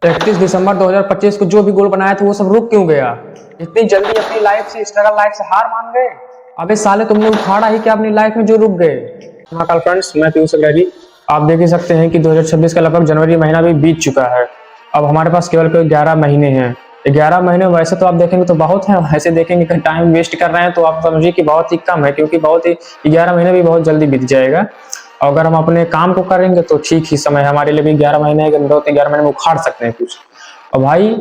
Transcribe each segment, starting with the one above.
31 दिसंबर 2025 को जो भी गोल बनाया था वो सब रुक क्यों गया? इतनी जल्दी अपनी लाइफ से, स्ट्रगल लाइफ से हार मान गए? अबे साले, तुमने उखाड़ा ही क्या अपनी लाइफ में जो रुक गए? हाँ फ्रेंड्स, मैं पीयूष अग्रवाल। आप देख ही सकते हैं कि 2026 का लगभग जनवरी महीना भी बीत चुका है। अब हमारे पास केवल कोई 11 महीने हैं। 11 महीने वैसे तो आप देखेंगे तो बहुत है, वैसे देखेंगे कि टाइम वेस्ट कर रहे हैं तो आप समझिए कि बहुत ही कम है, क्योंकि बहुत ही 11 महीने भी बहुत जल्दी बीत जाएगा। अगर हम अपने काम को करेंगे तो ठीक ही समय है हमारे लिए भी। 11 महीने है, 11 महीने में उखाड़ सकते हैं कुछ। और भाई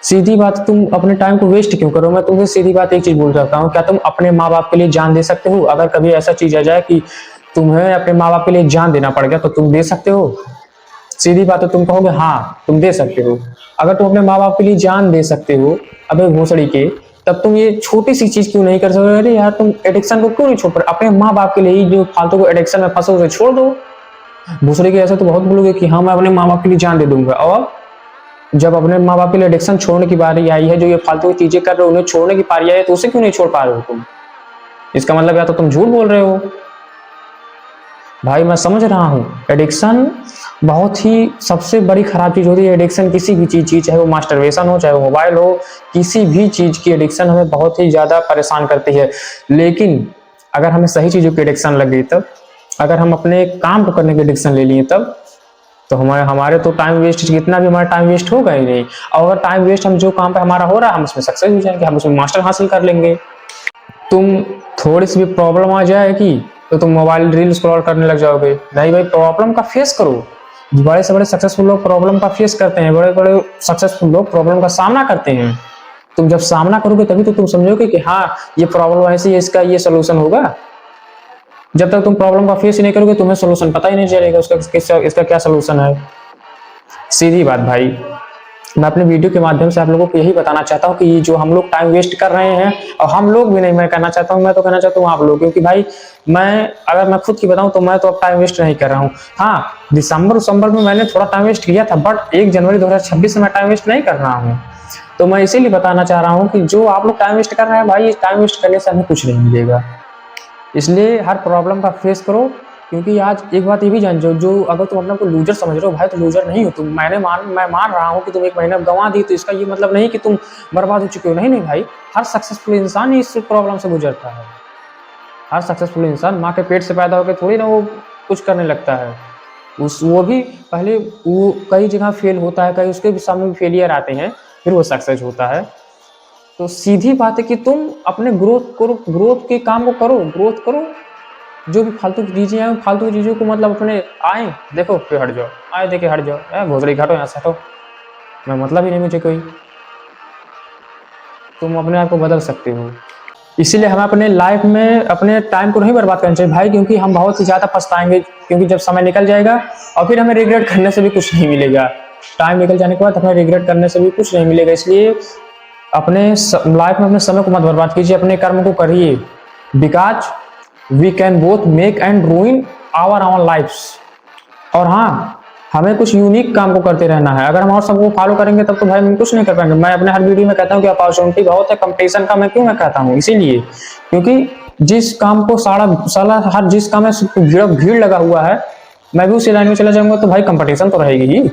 सीधी बात, तुम अपने टाइम को वेस्ट क्यों करो? मैं तुम्हें सीधी बात एक चीज बोल सकता हूँ, क्या तुम अपने माँ बाप के लिए जान दे सकते हो? अगर कभी ऐसा चीज आ जाए कि तुम्हें अपने माँ बाप के लिए जान देना पड़ गया तो तुम दे सकते हो? सीधी बात है, तुम कहोगे हाँ तुम दे सकते हो। अगर तुम अपने माँ बाप के लिए जान दे सकते हो अबे भोसड़ी के, तब तुम ये छोटी सी चीज क्यों नहीं कर सकते? अरे यार, तुम एडिक्शन को क्यों नहीं छोड़? अपने माँ बाप के लिए ही जो फालतू को एडिक्शन में फंसो उसे छोड़ दो। भोसड़ी के ऐसे तो बहुत बोलोगे कि हाँ मैं अपने माँ बाप के लिए जान दे दूंगा, और जब अपने माँ बाप के लिए एडिक्शन छोड़ने की बारी आई है, जो ये फालतू की चीजें कर रहे हो उन्हें छोड़ने की बारी आई है, तो उसे क्यों नहीं छोड़ पा रहे हो तुम? इसका मतलब या तो तुम झूठ बोल रहे हो। भाई मैं समझ रहा हूँ, एडिक्शन बहुत ही सबसे बड़ी खराब चीज होती है। एडिक्शन किसी भी चीज की, चाहे वो मास्टरबेशन हो, चाहे वो मोबाइल हो, किसी भी चीज की एडिक्शन हमें बहुत ही ज्यादा परेशान करती है। लेकिन अगर हमें सही चीजों की एडिक्शन लग गई तब, अगर हम अपने काम को करने की एडिक्शन ले लिए तब, तो हमारे तो टाइम वेस्ट, जितना भी हमारा टाइम वेस्ट होगा ही नहीं। और अगर टाइम वेस्ट हम जो काम पे हमारा हो रहा है हम उसमें सक्सेस हो जाएंगे, हम उसमें मास्टर हासिल कर लेंगे। तुम थोड़ी सी भी प्रॉब्लम आ जाएगी तो तुम मोबाइल रील स्क्रॉल करने लग जाओगे। नहीं भाई, प्रॉब्लम का फेस करो। बड़े से बड़े सक्सेसफुल लोग प्रॉब्लम का फेस करते हैं, बड़े बड़े सक्सेसफुल लोग प्रॉब्लम का सामना करते हैं। तुम जब सामना करोगे तभी तो तुम समझोगे कि हाँ ये प्रॉब्लम ऐसी है, इसका ये सोल्यूशन होगा। जब तक तुम प्रॉब्लम का फेस ही नहीं करोगे तुम्हें सोल्यूशन पता ही नहीं चलेगा उसका, इसका क्या सोल्यूशन है। सीधी बात भाई, मैं अपने वीडियो के माध्यम से आप लोगों को यही बताना चाहता हूँ कि ये जो हम लोग टाइम वेस्ट कर रहे हैं, और हम लोग भी नहीं, मैं कहना चाहता हूँ, मैं तो कहना चाहता हूँ आप लोग, क्योंकि भाई अगर मैं खुद की बताऊं तो मैं तो अब टाइम वेस्ट नहीं कर रहा हूँ। हाँ, दिसंबर में मैंने थोड़ा टाइम वेस्ट किया था, बट 1 जनवरी 2026 से मैं टाइम वेस्ट नहीं कर रहा हूँ। तो मैं इसीलिए बताना चाह रहा हूँ कि जो आप लोग टाइम वेस्ट कर रहे हैं भाई, टाइम वेस्ट करने से हमें कुछ नहीं मिलेगा। इसलिए हर प्रॉब्लम का फेस करो, क्योंकि आज एक बात ये भी जान जाओ, जो अगर तुम अपने को लूजर समझ रहे हो भाई, तो लूजर नहीं हो तुम। मैं मान रहा हूँ कि तुम 1 महीना गंवा दी, तो इसका ये मतलब नहीं कि तुम बर्बाद हो चुके हो। नहीं नहीं भाई, हर सक्सेसफुल इंसान ही इस प्रॉब्लम से गुजरता है। हर सक्सेसफुल इंसान माँ के पेट से पैदा होकर थोड़ी ना वो कुछ करने लगता है। वो भी पहले वो कई जगह फेल होता है, कई उसके भी सामने भी फेलियर आते हैं, फिर वो सक्सेस होता है। तो सीधी बात है कि तुम अपने ग्रोथ करो, ग्रोथ के काम को करो, ग्रोथ करो। जो भी फालतू की चीजें हैं, फालतू की चीजों को मतलब अपने आए देखो फिर हट जाओ, आए देखे हट जाओ, भोसड़ी घाटो यहाँ से हटो, मैं मतलब ही नहीं मुझे कोई। तुम अपने आप को बदल सकते हो। इसीलिए हमें अपने लाइफ में अपने टाइम को नहीं बर्बाद करना चाहिए भाई, क्योंकि हम बहुत ही ज्यादा पछताएंगे, क्योंकि जब समय निकल जाएगा और फिर हमें रिग्रेट करने से भी कुछ नहीं मिलेगा। टाइम निकल जाने के बाद हमें रिग्रेट करने से भी कुछ नहीं मिलेगा। इसलिए अपने लाइफ में अपने समय को मत बर्बाद कीजिए, अपने कर्म को करिए। Because we can both make and ruin our own lifes. और हाँ, हमें कुछ यूनिक काम को करते रहना है। अगर हम और सबको फॉलो करेंगे तब तो भाई हम कुछ नहीं कर पाएंगे। मैं अपने हर वीडियो में कहता हूँ कि अपॉर्चुनिटी बहुत है, कंपटीशन का मैं क्यों कहता हूँ, इसीलिए क्योंकि जिस काम को साला हर जिस काम में भीड़ लगा हुआ है, मैं भी उसी लाइन में चला जाऊंगा, तो भाई कंपटीशन तो रहेगी ही।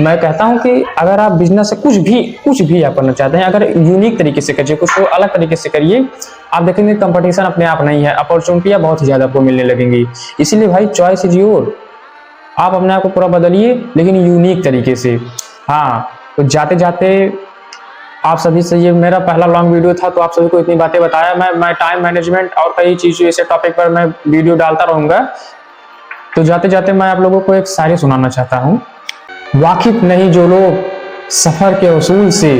मैं कहता हूं कि अगर आप बिजनेस से कुछ भी आप करना चाहते हैं, अगर यूनिक तरीके से करिए, कुछ अलग तरीके से करिए, आप देखेंगे कंपटीशन अपने आप नहीं है, अपॉर्चुनिटियां बहुत ही ज्यादा आपको मिलने लगेंगी। इसीलिए भाई चॉइस इज योर। आप अपने आप को पूरा बदलिए, लेकिन यूनिक तरीके से। हाँ, तो जाते जाते आप सभी से, ये मेरा पहला लॉन्ग वीडियो था, तो आप सभी को इतनी बातें बताया। मैं टाइम मैनेजमेंट और कई चीजों ऐसे टॉपिक पर मैं वीडियो डालता रहूंगा। तो जाते जाते मैं आप लोगों को एक शायरी सुनाना चाहता हूँ। वाकिफ नहीं जो लोग सफर के उसूल से,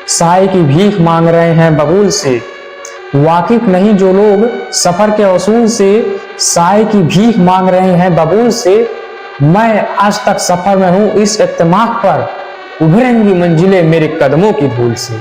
साए की भीख मांग रहे हैं बबूल से। वाकिफ नहीं जो लोग सफर के उसूल से, साए की भीख मांग रहे हैं बबूल से। मैं आज तक सफर में हूं इस इत्तेमाक पर, उभरेंगी मंजिलें मेरे कदमों की धूल से।